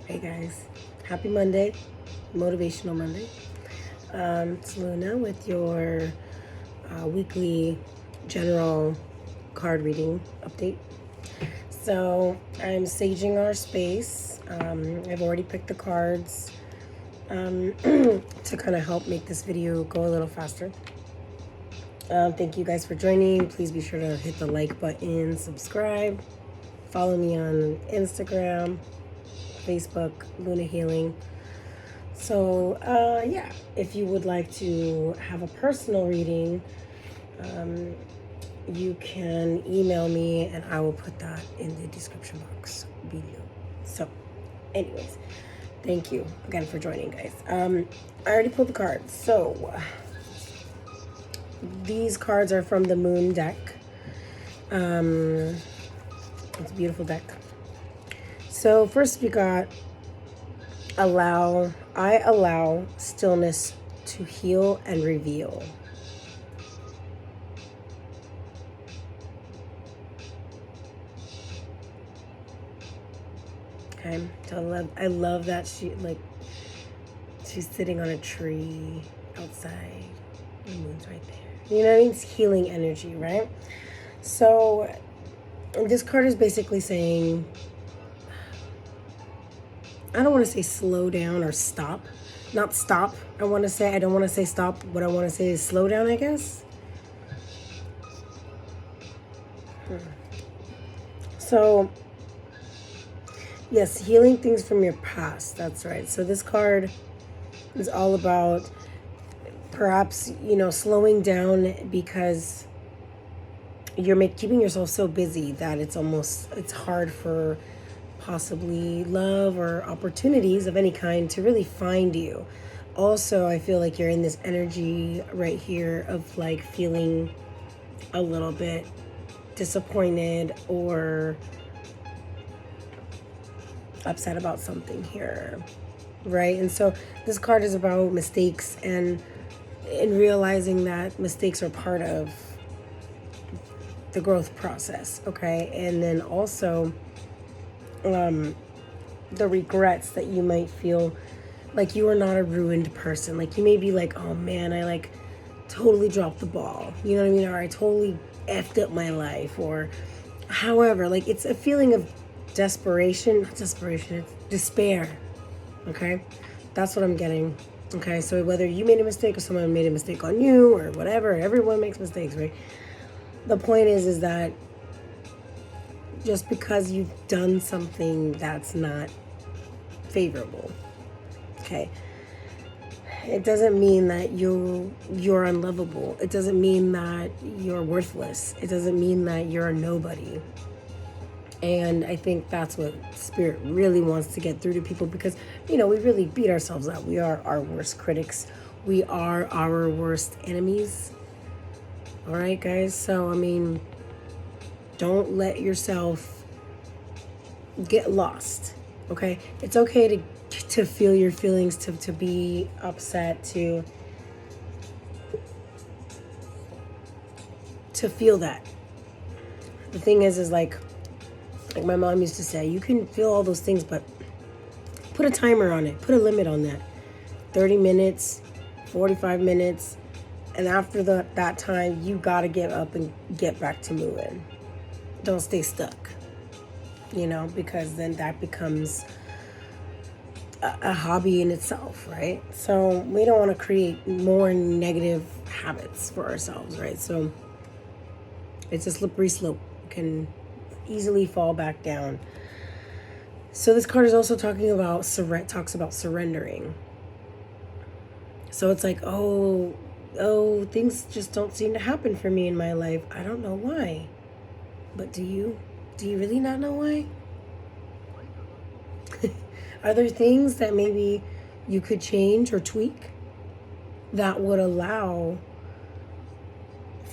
Hey guys, happy Monday, Motivational Monday. It's Luna with your weekly general card reading update. So I'm saging our space. I've already picked the cards to kind of help make this video go a little faster. Thank you guys for joining. Please be sure to hit the like button, subscribe, follow me on Instagram, Facebook, Luna Healing. So, yeah, if you would like to have a personal reading, you can email me and I will put that in the description box below. So, anyways, thank you again for joining, guys. I already pulled the cards. So, these cards are from the Moon deck. It's a beautiful deck. So, first we got I allow stillness to heal and reveal. Okay, so I love that she's sitting on a tree outside. The moon's right there. You know what I mean? It's healing energy, right? So this card is basically saying, I don't want to say slow down or stop. Not stop. I don't want to say stop. What I want to say is slow down, I guess. So, yes, healing things from your past. That's right. So this card is all about perhaps, slowing down because you're keeping yourself so busy that it's hard for possibly love or opportunities of any kind to really find you. Also, I feel like you're in this energy right here of like feeling a little bit disappointed or upset about something here, right? And so this card is about mistakes and realizing that mistakes are part of the growth process, okay? And then also the regrets that you might feel like you are not a ruined person. Like you may be like, oh man, I like totally dropped the ball. You know what I mean? Or I totally effed up my life. Or however, like it's a feeling of desperation. Not desperation, it's despair. Okay? That's what I'm getting. Okay, so whether you made a mistake or someone made a mistake on you or whatever, everyone makes mistakes, right? The point is that just because you've done something that's not favorable, okay, it doesn't mean that you're unlovable. It doesn't mean that you're worthless. It doesn't mean that you're a nobody. And I think that's what Spirit really wants to get through to people because, we really beat ourselves up. We are our worst critics. We are our worst enemies. All right, guys? So, don't let yourself get lost, okay? It's okay to feel your feelings, to be upset, to feel that. The thing is like my mom used to say, you can feel all those things, but put a timer on it. Put a limit on that. 30 minutes, 45 minutes. And after that time, you got to get up and get back to moving. Don't stay stuck, because then that becomes a hobby in itself, right? So we don't want to create more negative habits for ourselves, right? So it's a slippery slope. You can easily fall back down. So this card is also talks about surrendering. So it's like, oh, things just don't seem to happen for me in my life. I don't know why. But do you really not know why? Are there things that maybe you could change or tweak that would allow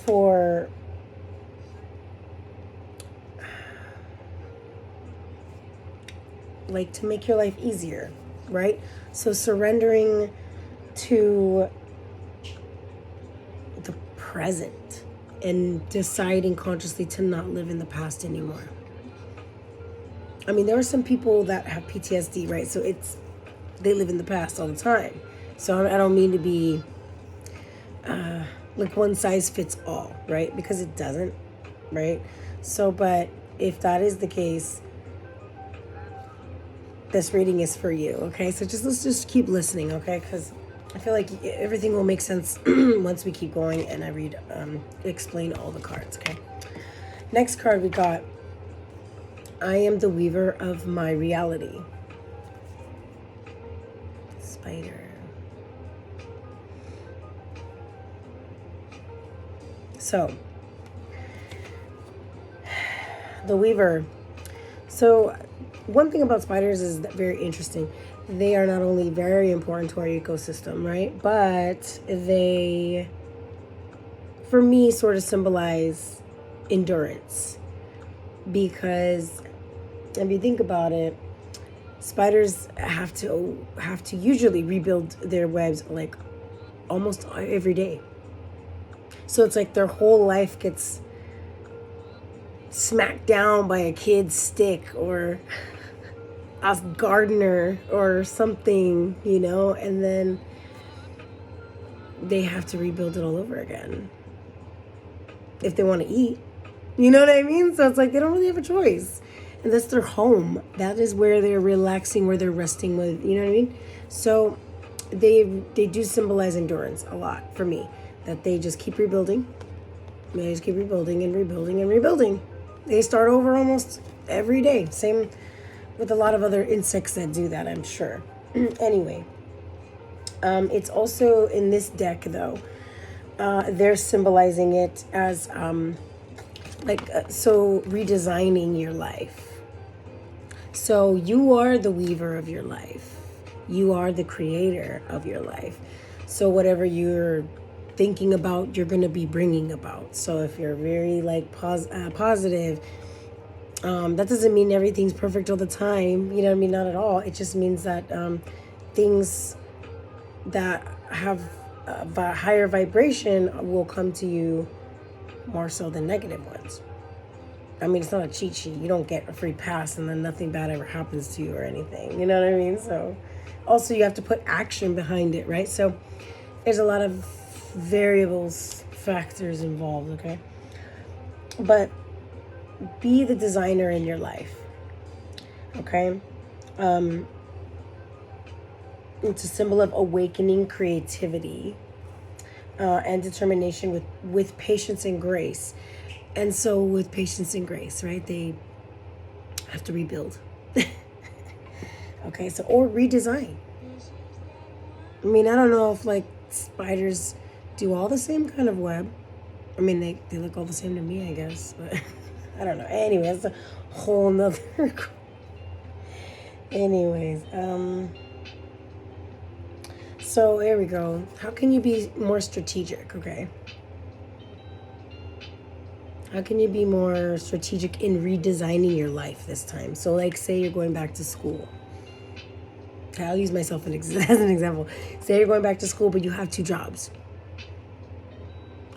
for like to make your life easier, right? So surrendering to the present and deciding consciously to not live in the past anymore. I mean, there are some people that have PTSD, right? So they live in the past all the time. So I don't mean to be like one size fits all, right? Because it doesn't, right? So, but if that is the case, this reading is for you, okay? So let's just keep listening, okay? Because I feel like everything will make sense once we keep going and I explain all the cards, okay? Next card we got, I am the weaver of my reality. Spider. So, the weaver. So, one thing about spiders is very interesting. They are not only very important to our ecosystem, right? But they, for me, sort of symbolize endurance. Because if you think about it, spiders have to usually rebuild their webs like almost every day. So it's like their whole life gets smacked down by a kid's stick or a gardener or something, and then they have to rebuild it all over again if they want to eat. You know what I mean? So it's like they don't really have a choice. And that's their home. That is where they're relaxing, where they're resting with, you know what I mean? So they do symbolize endurance a lot for me. That they just keep rebuilding. They just keep rebuilding and rebuilding and rebuilding. They start over almost every day. Same with a lot of other insects that do that, I'm sure. Anyway, it's also in this deck, though. They're symbolizing it as so redesigning your life. So you are the weaver of your life. You are the creator of your life. So whatever you're thinking about, you're going to be bringing about. So if you're very positive, that doesn't mean everything's perfect all the time. You know what I mean? Not at all. It just means that things that have a higher vibration will come to you more so than negative ones. I mean, it's not a cheat sheet. You don't get a free pass and then nothing bad ever happens to you or anything. You know what I mean? So also you have to put action behind it, right? So there's a lot of variables, factors involved, okay? But be the designer in your life, okay? It's a symbol of awakening creativity and determination with patience and grace. And so with patience and grace, right, they have to rebuild. Okay, so, or redesign. I mean, I don't know if spiders do all the same kind of web. I mean, they look all the same to me, I guess, but I don't know. Anyway, that's a whole nother. Anyways, so here we go. How can you be more strategic, okay? How can you be more strategic in redesigning your life this time? So say you're going back to school. Okay, I'll use myself as an example. Say you're going back to school, but you have 2 jobs.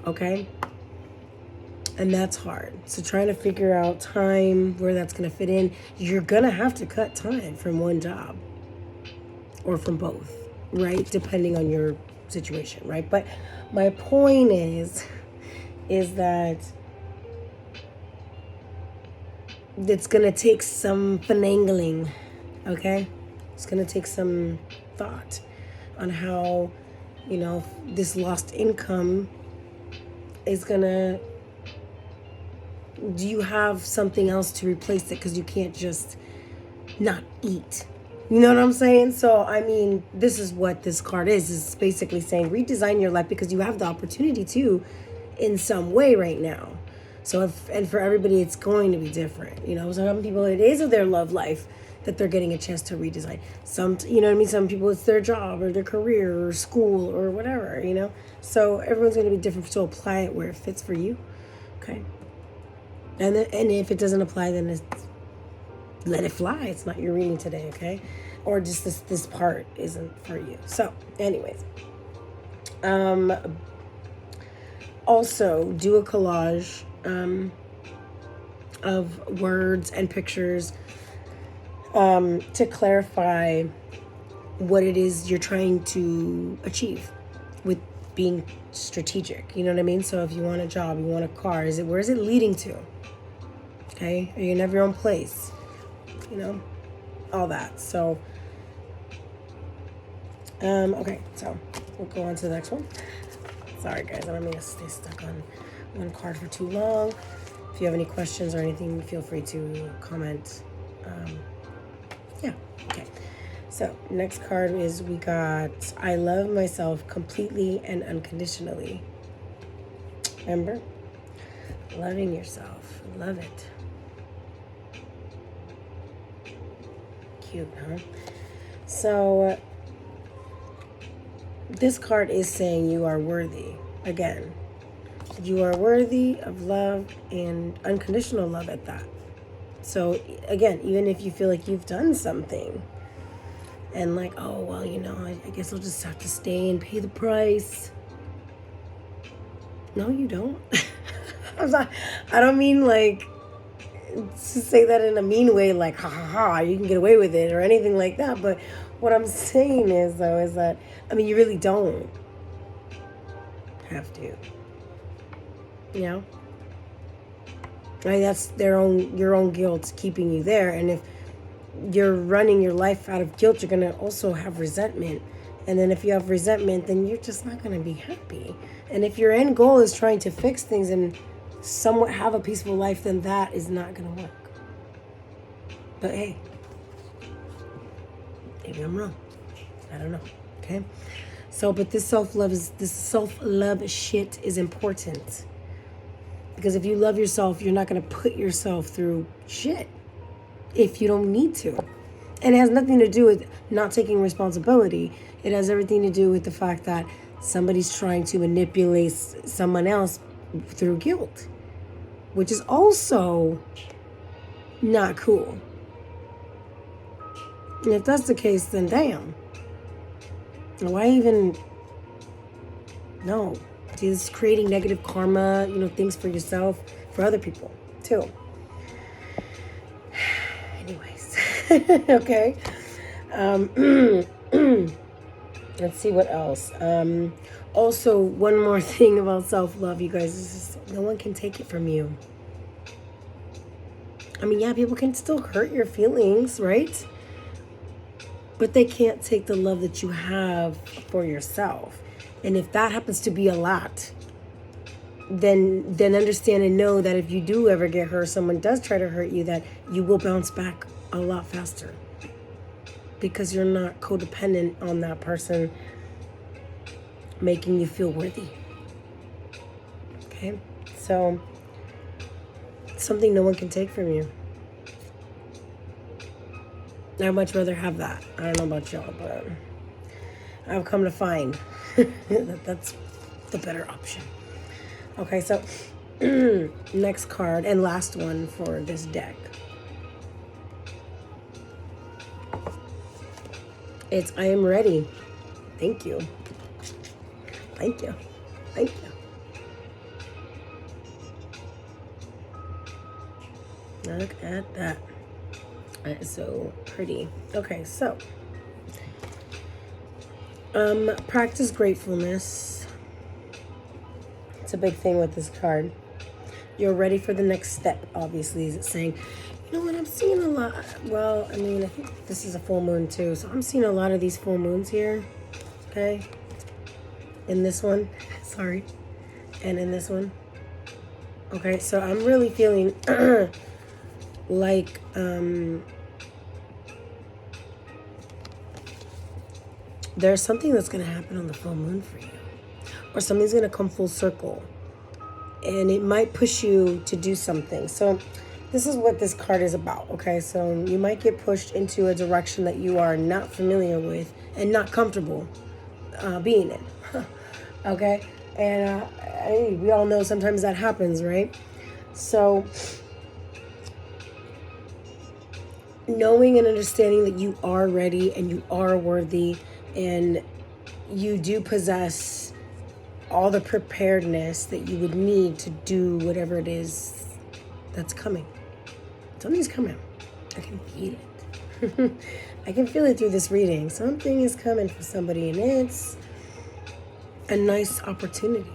Okay? And that's hard. So trying to figure out time, where that's going to fit in. You're going to have to cut time from one job or from both, right? Depending on your situation, right? But my point is that it's going to take some finagling, okay? It's going to take some thought on how, this lost income is going to, do you have something else to replace it? Because you can't just not eat. You know what I'm saying? So, I mean, this is what this card is. It's basically saying redesign your life because you have the opportunity to in some way right now. So, and for everybody, it's going to be different. Some people, it is their love life that they're getting a chance to redesign. Some, you know what I mean? Some people, it's their job or their career or school or whatever, So everyone's going to be different. So apply it where it fits for you. Okay. And if it doesn't apply, then let it fly. It's not your reading today, okay? Or just this part isn't for you. So, anyways. Also, do a collage of words and pictures to clarify what it is you're trying to achieve with being strategic. You know what I mean? So if you want a job, you want a car, where is it leading to? Okay? Are you gonna have your own place? You know? All that. So okay, so we'll go on to the next one. Sorry guys, I don't mean to stay stuck on one card for too long. If you have any questions or anything, feel free to comment. Yeah, okay. So next card is we got I love myself completely and unconditionally. Remember? Loving yourself. Love it. Cute, huh? So this card is saying you are worthy. Again, you are worthy of love and unconditional love at that. So again, even if you feel like you've done something and like, oh, well, you know, I guess I'll just have to stay and pay the price. No, you don't. I don't mean like to say that in a mean way, like, ha ha ha, you can get away with it or anything like that. But what I'm saying is, though, is that, I mean, you really don't have to. You know? Right? That's your own guilt keeping you there. And if you're running your life out of guilt, you're going to also have resentment. And then if you have resentment, then you're just not going to be happy. And if your end goal is trying to fix things and somewhat have a peaceful life, then that is not going to work. But hey, maybe I'm wrong. I don't know. Okay? So, but this self-love shit is important. Because if you love yourself, you're not going to put yourself through shit if you don't need to. And it has nothing to do with not taking responsibility. It has everything to do with the fact that somebody's trying to manipulate someone else through guilt, which is also not cool. And if that's the case, then damn. Why even? No. See, this is creating negative karma, you know, things for yourself, for other people, too. Anyways. Okay. Let's see what else. Also, one more thing about self-love, you guys, is just, no one can take it from you. I mean, yeah, people can still hurt your feelings, right? But they can't take the love that you have for yourself. And if that happens to be a lot, then understand and know that if you do ever get hurt, someone does try to hurt you, that you will bounce back a lot faster. Because you're not codependent on that person making you feel worthy. Okay? So, it's something no one can take from you. I'd much rather have that. I don't know about y'all, but I've come to find that that's the better option. Okay, so next card and last one for this deck. It's I am ready. Thank you. Thank you. Thank you. Look at that. That is so pretty. Okay, so practice gratefulness. It's a big thing with this card. You're ready for the next step, obviously. Is it saying, you know what, I'm seeing a lot. Well, I mean, I think this is a full moon too. So I'm seeing a lot of these full moons here. Okay. In this one. Sorry. And in this one. Okay, so I'm really feeling like there's something that's going to happen on the full moon for you. Or something's going to come full circle. And it might push you to do something. So this is what this card is about, okay? So you might get pushed into a direction that you are not familiar with and not comfortable being in, okay? And we all know sometimes that happens, right? So knowing and understanding that you are ready and you are worthy and you do possess all the preparedness that you would need to do whatever it is that's coming. Something's coming. I can feel it. I can feel it through this reading. Something is coming for somebody, and it's a nice opportunity.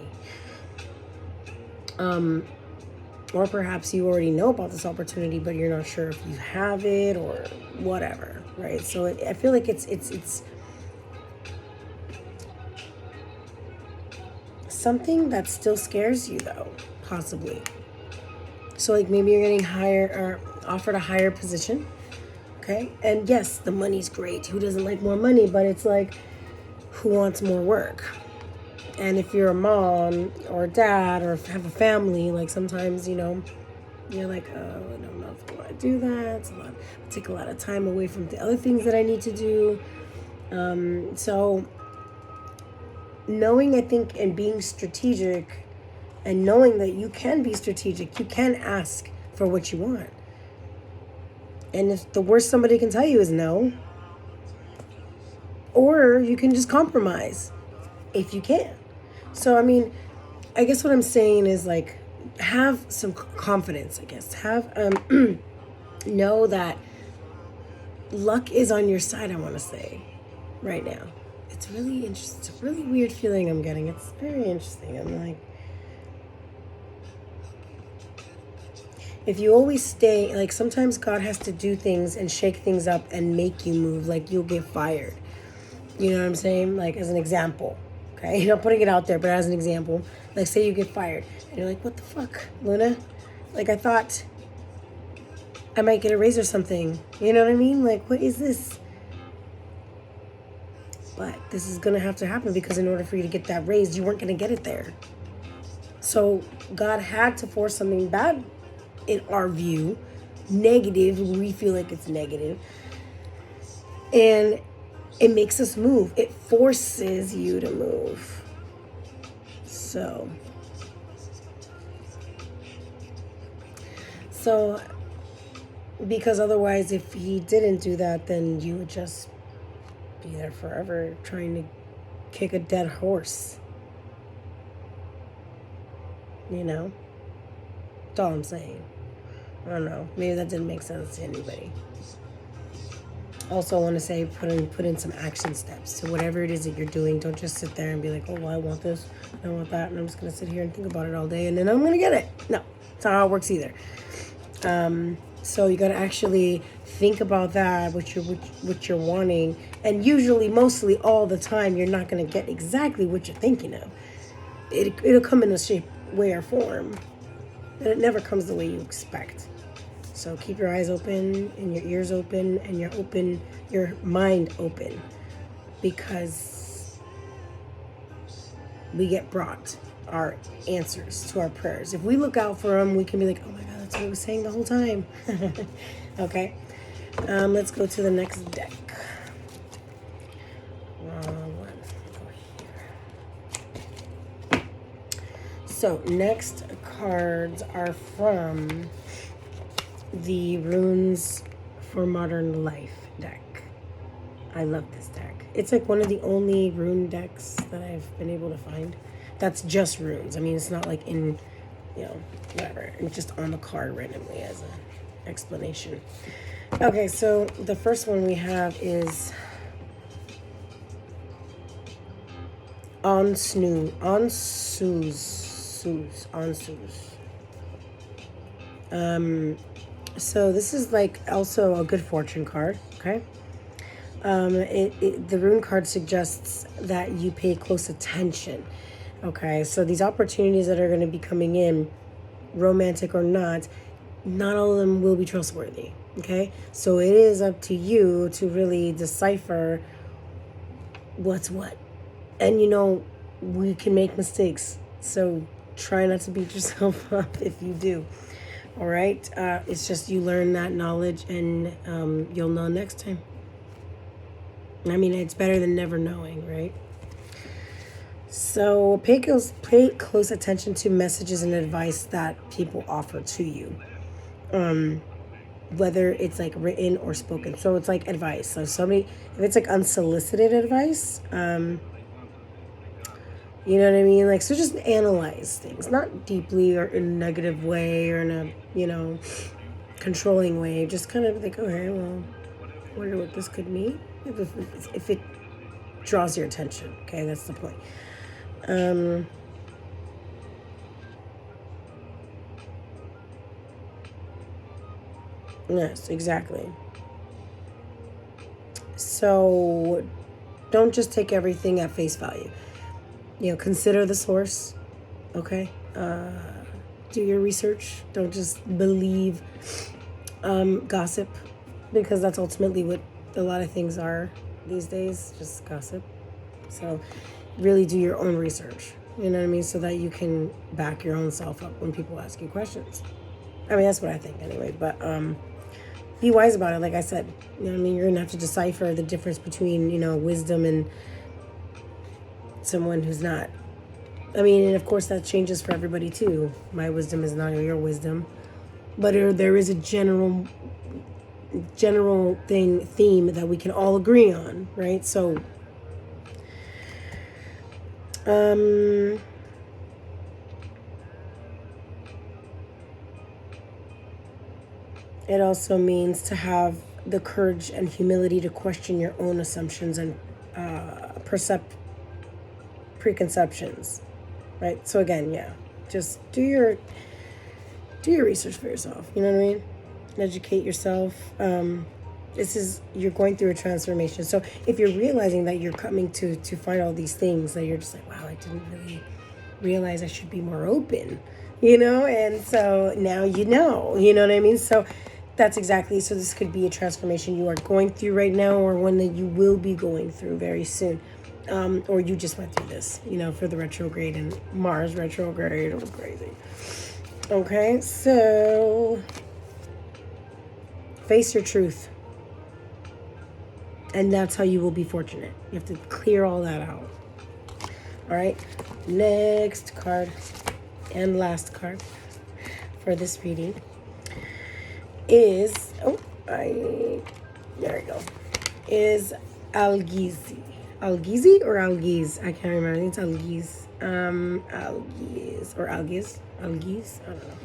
Or perhaps you already know about this opportunity, but you're not sure if you have it or whatever, right? So I feel like it's something that still scares you, though, possibly. So like maybe you're getting hired or offered a higher position, okay? And yes, the money's great. Who doesn't like more money? But it's like, who wants more work? And if you're a mom or a dad or have a family, like sometimes, you're like, oh, I don't know if I want to do that. It take a lot of time away from the other things that I need to do. So knowing, I think, and being strategic and knowing that you can be strategic, you can ask for what you want. And if the worst somebody can tell you is no, or you can just compromise if you can. So, I mean, I guess what I'm saying is like, have some confidence, I guess. Know that luck is on your side, I want to say, right now. It's really interesting. It's a really weird feeling I'm getting. It's very interesting. I'm like, if you always stay, like sometimes God has to do things and shake things up and make you move, like you'll get fired. You know what I'm saying? Like as an example. Okay, you're not putting it out there, but as an example, like say you get fired and you're like, what the fuck, Luna? Like I thought I might get a raise or something. You know what I mean? Like, what is this? But this is going to have to happen because in order for you to get that raise, you weren't going to get it there. So God had to force something bad in our view, negative. We feel like it's negative. And it makes us move. It forces you to move. So because otherwise, if he didn't do that, then you would just be there forever trying to kick a dead horse. That's all I'm saying. I don't know. Maybe that didn't make sense to anybody. Also, I want to say put in some action steps to whatever it is that you're doing. Don't just sit there and be like, oh, well, I want this, I want that, and I'm just going to sit here and think about it all day, and then I'm going to get it. No, it's not how it works either. So you got to actually think about that, what you're wanting, and usually, mostly all the time, you're not going to get exactly what you're thinking of. It'll come in a shape, way, or form, and it never comes the way you expect. So keep your eyes open and your ears open and your mind open, because we get brought our answers to our prayers. If we look out for them, we can be like, oh my God, that's what I was saying the whole time. Okay. Let's go to the next deck. Wrong one. Go here. So next cards are from the Runes for Modern Life deck. I love this deck. It's like one of the only rune decks that I've been able to find that's just runes. I mean, it's not like in, whatever. It's just on the card randomly as an explanation. Okay, so the first one we have is Onsus. So this is like also a good fortune card, okay? The rune card suggests that you pay close attention, okay? So these opportunities that are going to be coming in, romantic or not all of them will be trustworthy, okay? So it is up to you to really decipher what's what. And we can make mistakes, so try not to beat yourself up if you do. All right, it's just you learn that knowledge, and you'll know next time. I mean, it's better than never knowing, right? So pay close attention to messages and advice that people offer to you, whether it's like written or spoken. So it's like advice. So if it's like unsolicited advice, you know what I mean? Like, so just analyze things, not deeply or in a negative way or in a, controlling way. Just kind of like, okay, well, wonder what this could mean. If it draws your attention, okay, that's the point. Yes, exactly. So don't just take everything at face value. Consider the source, okay? Do your research. Don't just believe gossip, because that's ultimately what a lot of things are these days, just gossip. So really do your own research, you know what I mean, so that you can back your own self up when people ask you questions. I mean, that's what I think anyway, but be wise about it. Like I said, you know what I mean, you're gonna have to decipher the difference between, wisdom and someone who's not. I mean, and of course that changes for everybody too. My wisdom is not your wisdom, but there is a general theme that we can all agree on, right? So it also means to have the courage and humility to question your own assumptions and preconceptions, right? So again, yeah, just do your research for yourself. You know what I mean? Educate yourself. You're going through a transformation. So if you're realizing that you're coming to find all these things that you're just like, wow, I didn't really realize I should be more open, and so now you know what I mean? So that's exactly, so this could be a transformation you are going through right now, or one that you will be going through very soon. Or you just went through this, for the retrograde and Mars retrograde. It was crazy. Okay, so face your truth. And that's how you will be fortunate. You have to clear all that out. All right, next card and last card for this reading is, there we go, is Algizi. Algizi or Algiz? I can't remember. I think it's Algiz. Algiz or Algiz. Algiz? I don't know.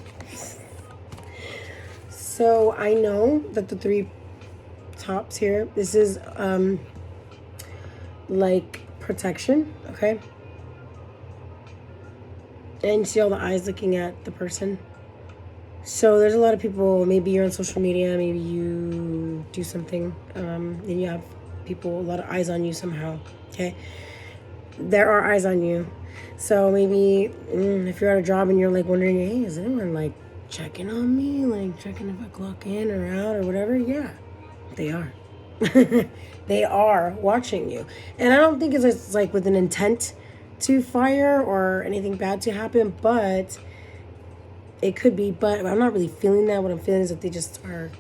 So I know that the three tops here, this is like protection, okay? And you see all the eyes looking at the person. So there's a lot of people, maybe you're on social media, maybe you do something, and you have people, a lot of eyes on you somehow, okay? There are eyes on you. So maybe if you're at a job and you're like wondering, hey, is anyone like checking on me? Like checking if I clock in or out or whatever? Yeah, they are. They are watching you. And I don't think it's like with an intent to fire or anything bad to happen, but it could be. But I'm not really feeling that. What I'm feeling is that they just are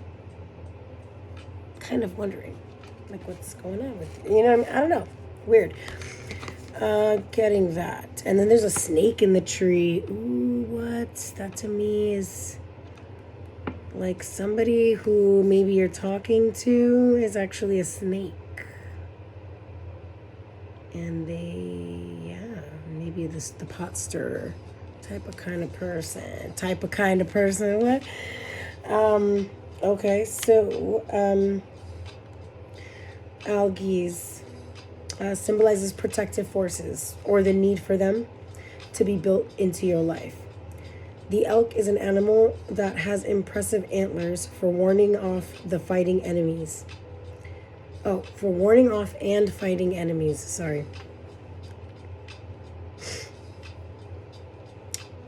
kind of wondering, like, what's going on with you? You know what I mean? I don't know. Weird. Getting that. And then there's a snake in the tree. Ooh, what? That to me is like somebody who maybe you're talking to is actually a snake. And maybe the pot stirrer type of kind of person. What? Okay, so algaes symbolizes protective forces or the need for them to be built into your life. The elk is an animal that has impressive antlers for warning off the fighting enemies. Oh, for warning off and fighting enemies, sorry.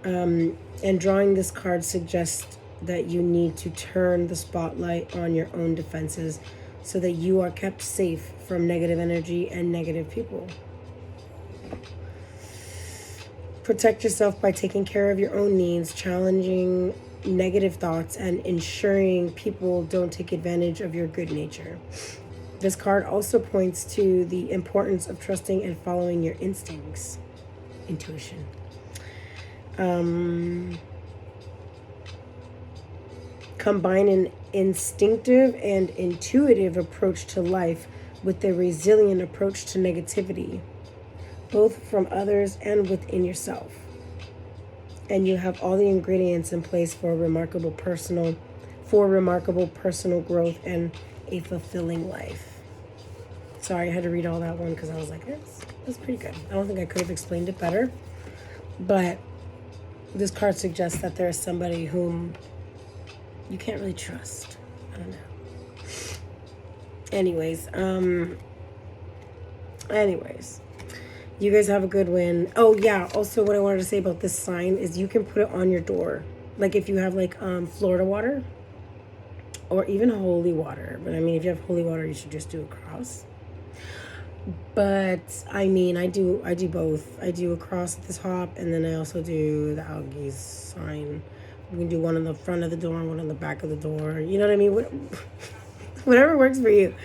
And drawing this card suggests that you need to turn the spotlight on your own defenses so that you are kept safe from negative energy and negative people. Protect yourself by taking care of your own needs, challenging negative thoughts, and ensuring people don't take advantage of your good nature. This card also points to the importance of trusting and following your instincts, intuition. Combine an instinctive and intuitive approach to life with a resilient approach to negativity, both from others and within yourself. And you have all the ingredients in place for remarkable personal growth and a fulfilling life. Sorry, I had to read all that one because I was like, that's pretty good. I don't think I could have explained it better. But this card suggests that there is somebody whom you can't really trust. I don't know. Anyways, you guys have a good win. Oh yeah, also what I wanted to say about this sign is you can put it on your door. Like if you have like Florida water or even holy water. But I mean, if you have holy water, you should just do a cross. But I mean, I do both. I do a cross at the top, and then I also do the algae sign. We can do one on the front of the door and one on the back of the door. You know what I mean? Whatever works for you.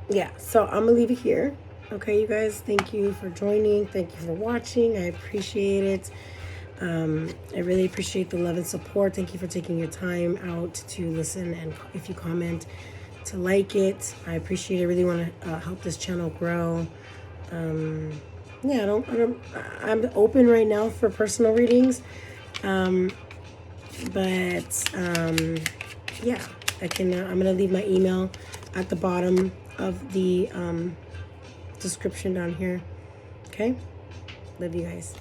Yeah, so I'm gonna leave it here. Okay, you guys, thank you for joining. Thank you for watching. I appreciate it. I really appreciate the love and support. Thank you for taking your time out to listen, and if you comment, to like it. I appreciate it. I really want to help this channel grow. Yeah, I'm open right now for personal readings. Yeah, I'm gonna leave my email at the bottom of the description down here. Okay, love you guys.